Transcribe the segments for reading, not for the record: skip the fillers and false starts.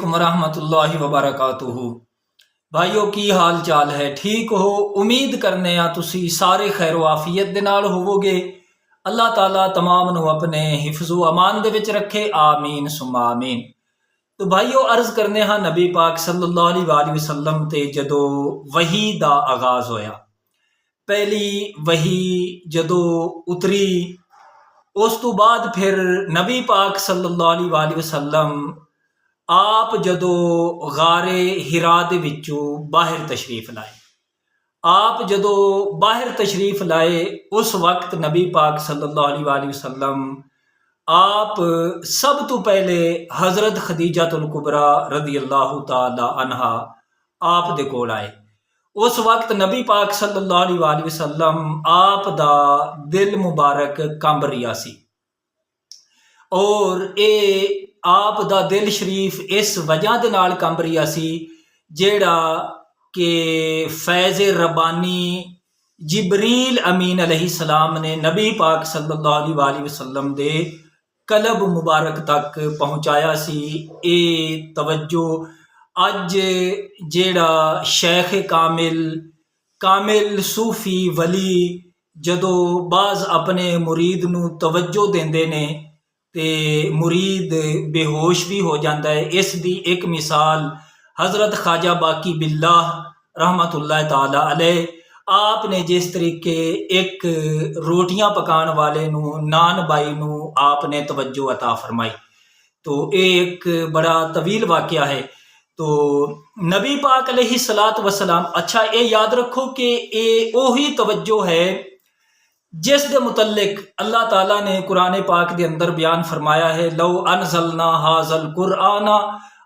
अलैकुम वरहमतुल्लाहि वबरकातुहू। भाइयों की हाल चाल है? ठीक हो? उम्मीद करने आ तुसी सारे खैर आफियत दे नाल होवोगे। अल्लाह ताला तमाम नू अपने हिफ्ज़ो अमान दे विच रखे, आमीन सुम्मा आमीन। तो भाइयों अर्ज करने हाँ नबी पाक सल्लल्लाहु अलैहि वसल्लम ते जदों वही दा आगाज़ होया, पहली वही जदों उतरी, उस तो बाद फिर नबी पाक सल्लल्लाहु अलैहि वसल्लम आप जदों गारे हिरा दे विचों बाहर तशरीफ लाए, आप जदों बाहर तशरीफ लाए उस वक्त नबी पाक सल्लल्लाहु अलैहि वसल्लम आप सब तो पहले हज़रत खदीजतुल कुबरा रदी अल्लाह तआला अन्हा आप दे कोल आए। उस वक्त नबी पाक सल्लल्लाहु अलैहि वसल्लम आप दा दिल मुबारक कंब रिहा सी और ये आप दा दिल शरीफ इस वजह दे नाल कंब रिहा सी जेड़ा कि फैज़ रब्बानी जिबरील अमीन अलैहिस्सलाम ने नबी पाक सल्लल्लाहु अलैहि वसल्लम दे कलब मुबारक तक पहुँचाया सी। ए तवज्जो अज जेड़ा शेख कामिल कामिल सूफी वली जदों बाज अपने मुरीद नू तवज्जो देंदे ने ते मुरीद बेहोश भी हो जाता है। इस दी एक मिसाल हज़रत ख्वाजा बाकी बिल्लाह रहमतुल्लाह ताला अलैह, आपने जिस तरीके एक रोटियां पकाने वाले नू नान बाई नू आपने तवज्जो अता फरमाई, तो एक बड़ा तवील वाक़या है। तो नबी पाक अलैहिस्सलातु वस्सलाम, अच्छा ये याद रखो कि ये वही तवज्जो है जिस दे मुतल्लिक अल्लाह ताला ने कुरान पाक के अंदर बयान फरमाया है, लौ अनज़लना हाज़ल कुरआना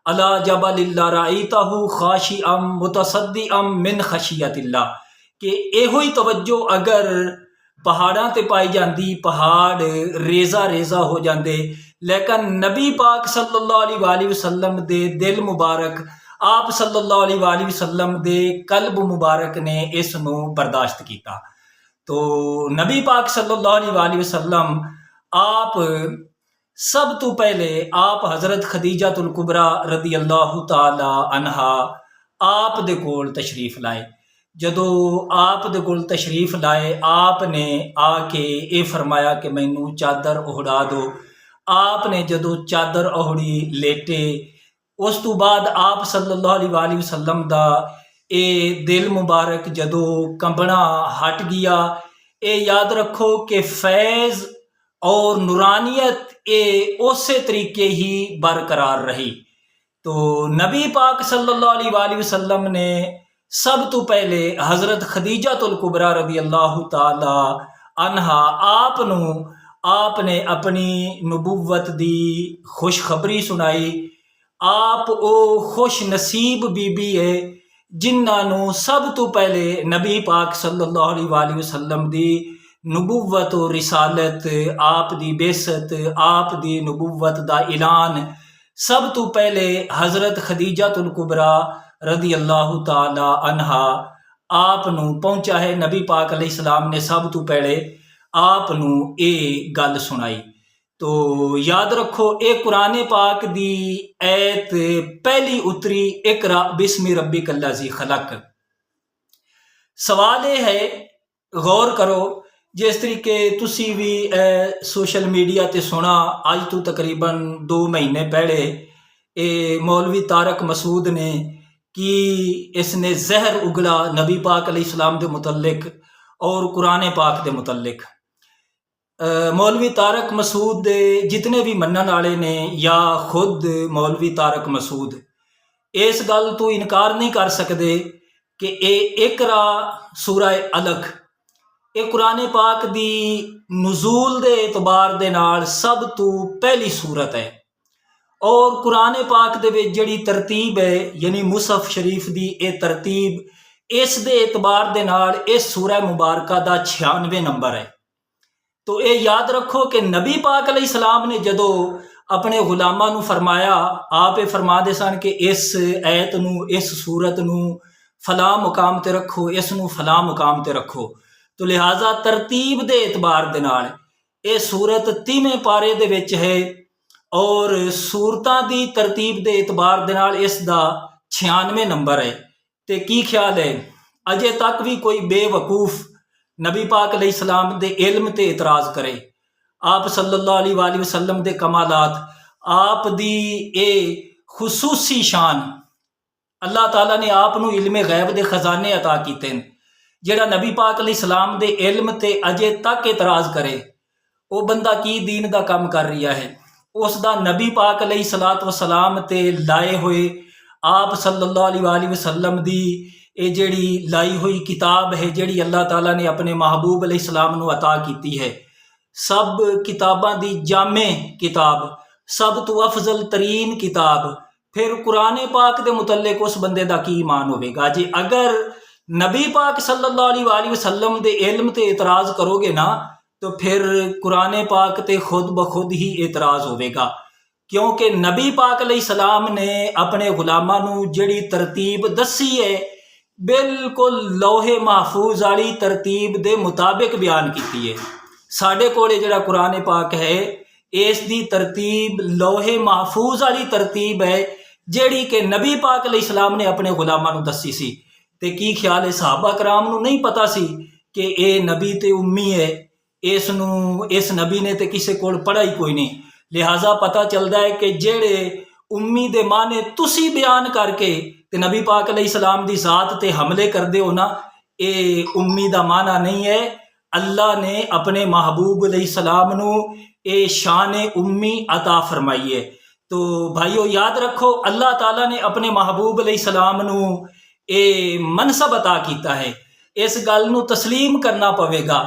अला जबलिन लरअयतहु खाशिअम मुतसद्दिअम मिन खशियतिल्लाह, कि एहो ही तवज्जो अगर पहाड़ां ते पाई जाती, पहाड़ रेजा रेजा हो जाते, लेकिन नबी पाक सल्लल्लाहु अलैहि वसल्लम दे दिल मुबारक, आप सल्लल्लाहु अलैहि वसल्लम दे कल्ब मुबारक ने इस नू बर्दाश्त किया। तो नबी पाक सल्लल्लाहु अलैहि वसल्लम आप सब तो पहले आप हज़रत खदीजतुल कुबरा रदी अल्लाह तआला अन्हा आप दे कोल तशरीफ लाए। जदों आप दे कोल तशरीफ लाए, आपने आके ये फरमाया कि मैनू चादर ओढ़ा दो। आपने जदों चादर ओढ़ी लेटे, उस तो बाद आप सल्लल्लाहु अलैहि वसल्लम दा ए दिल मुबारक जदों कंबना हट गया, ये याद रखो कि फैज़ और नूरानियत ये उस तरीके ही बरकरार रही। तो नबी पाक सल्लल्लाहु अलैहि वसल्लम ने सब तो पहले हज़रत खदीजतुल कुबरा रदी अल्लाह तआला अन्हा आपने अपनी नबुव्वत दी खुशखबरी सुनाई। आप ओ खुश नसीब बीबी है जिन्होंने सब तो पहले नबी पाक सल्लल्लाहु अलैहि वसल्लम दी नबुव्वत और रिसालत, आप दी बेसत, आप दी नबुव्वत दा ऐलान सब तो पहले हज़रत खदीजतुल कुबरा रदी अल्लाह तआला अन्हा आप नू पहुंचा है। नबी पाक अलैहिस्सलाम ने सब तो पहले आप नू ये गल सुनाई। तो याद रखो ये कुरान पाक दी ऐत पहली उतरी, इकरा बिस्मि रब्बिकल्लज़ी खलक। सवाल ये है, गौर करो, जिस तरीके तुसी भी सोशल मीडिया ते सुना, अज तो तकरीबन 2 महीने पहले ये मौलवी तारक मसूद ने कि इसने जहर उगला नबी पाक अलैहिस्सलाम दे मुतल्लिक और कुरान पाक दे मुतल्लिक। मौलवी तारक मसूद जितने भी मनन वाले ने या खुद मौलवी तारक मसूद इस गल तो इनकार नहीं कर सकते कि ये इकरा सूरह अलग, ये कुरान पाक दी नुज़ूल दे एतबार दे नाल सब तो पहली सूरत है। और कुरान पाक दे विच जिहड़ी तरतीब है, यानी मुसहफ शरीफ दी ये तरतीब, इस दे एतबार दे नाल इस सूरह मुबारका दा 96 नंबर है। तो ये याद रखो कि नबी पाक अलैहिस्सलाम ने जदों अपने गुलामां नू फरमाया, आप ये फरमा दे सन कि इस ऐत नू, इस सूरत नू फलां मुकाम ते रखो, इस नू फलां मुकाम ते रखो। तो लिहाजा तरतीब दे एतबार दे नाल ये सूरत 3वें पारे दे विच है और सूरतां दी तरतीब दे इतबार दे नाल इस दा 96 नंबर है। ते की ख्याल है, अजे तक भी कोई बेवकूफ नबी पाक अलैहिस्सलाम दे इल्म ते इतराज़ करे, आप सल्लल्लाहु अलैहि वसल्लम दे कमालात, आप दी ए खुसूसी शान, अल्लाह ताला ने आप नूं इल्मे गैब दे खजाने अता कीते ने। जेड़ा नबी पाक अलैहिस्सलाम दे इल्म ते अजे तक इतराज़ करे, वो बंदा की दीन दा काम कर रहा है। उस दा नबी पाक अलैहिस्सलातु वस्सलाम ते लाए हुए आप सल्लल्लाहु अलैहि वसल्लम दी ये जेड़ी लाई हुई किताब है, जेड़ी अल्लाह ताला ने अपने महबूब अलैहिस्सलाम नूं अता कीती है, सब किताबां दी जामे किताब, सब तो अफजल तरीन किताब। फिर कुरान पाक दे मुतल्लिक उस बंदे दा की ईमान होवेगा जी? अगर नबी पाक सल्लल्लाहु अलैहि वसल्लम दे इल्म ते इतराज़ करोगे ना, तो फिर कुरान पाक ते खुद ब खुद ही एतराज़ होवेगा। क्योंकि नबी पाक अलैहिस्सलाम ने अपने गुलामां नूं जिहड़ी तरतीब दसी है, बिल्कुल लोहे महफूज वाली तरतीब दे मुताबिक बयान की है। साडे कोले जिहड़ा कुरान पाक है, इस दी तरतीब लोहे महफूज वाली तरतीब है, जिहड़ी कि नबी पाक अलैहिस्सलाम ने अपने गुलामां नूं दसी सी। ते की ख्याल है, सहाबा कराम नूं नहीं पता सी कि ये नबी ते उम्मी है, इस नबी ने तो किसी को पढ़ा ही कोई नहीं। लिहाजा पता चलता है कि जेड़े उम्मी दे माने तुसी बयान करके ते नबी पाक अलैहिस्सलाम दी जात ते हमले कर दे हो ना, ये उम्मी दा माना नहीं है। अल्लाह ने अपने महबूब अलैहिस्सलाम नू ये शान उम्मी अता फरमाई है। तो भाइयों याद रखो, अल्लाह ताला ने अपने महबूब अलैहिस्सलाम नू ये मनसब अता किया है। इस गल नू तस्लीम करना पवेगा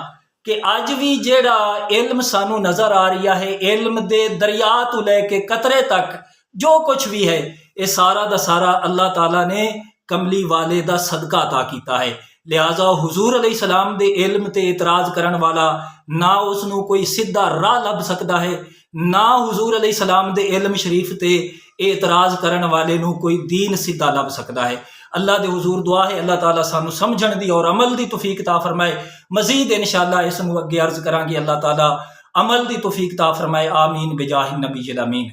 कि अज भी जेड़ा इल्म सानू नजर आ रहा है, इल्म दे दरिया तो लैके कतरे तक जो कुछ भी है, ये सारा दा सारा अल्लाह ताला ने कमली वाले दा सदका अता किया है। लिहाजा हुजूर अलैहिस्सलाम दे इल्म ते इतराज करन वाला ना उसनू कोई सीधा राह लभ सकता है, ना हुजूर अलैहिस्सलाम दे इल्म शरीफ ते इतराज करन वाले नू कोई दीन सीधा लभ सकता है। अल्लाह दे हुजूर दुआ है अल्लाह ताला सानू समझण दी और अमल दी तौफीक ता फरमाए। मजीद इंशाअल्लाह इसनू अगे अर्ज करांगे, अल्लाह ताला अमल दी तौफीक ता फरमाए। आमीन बिजाहि नबी अमीन।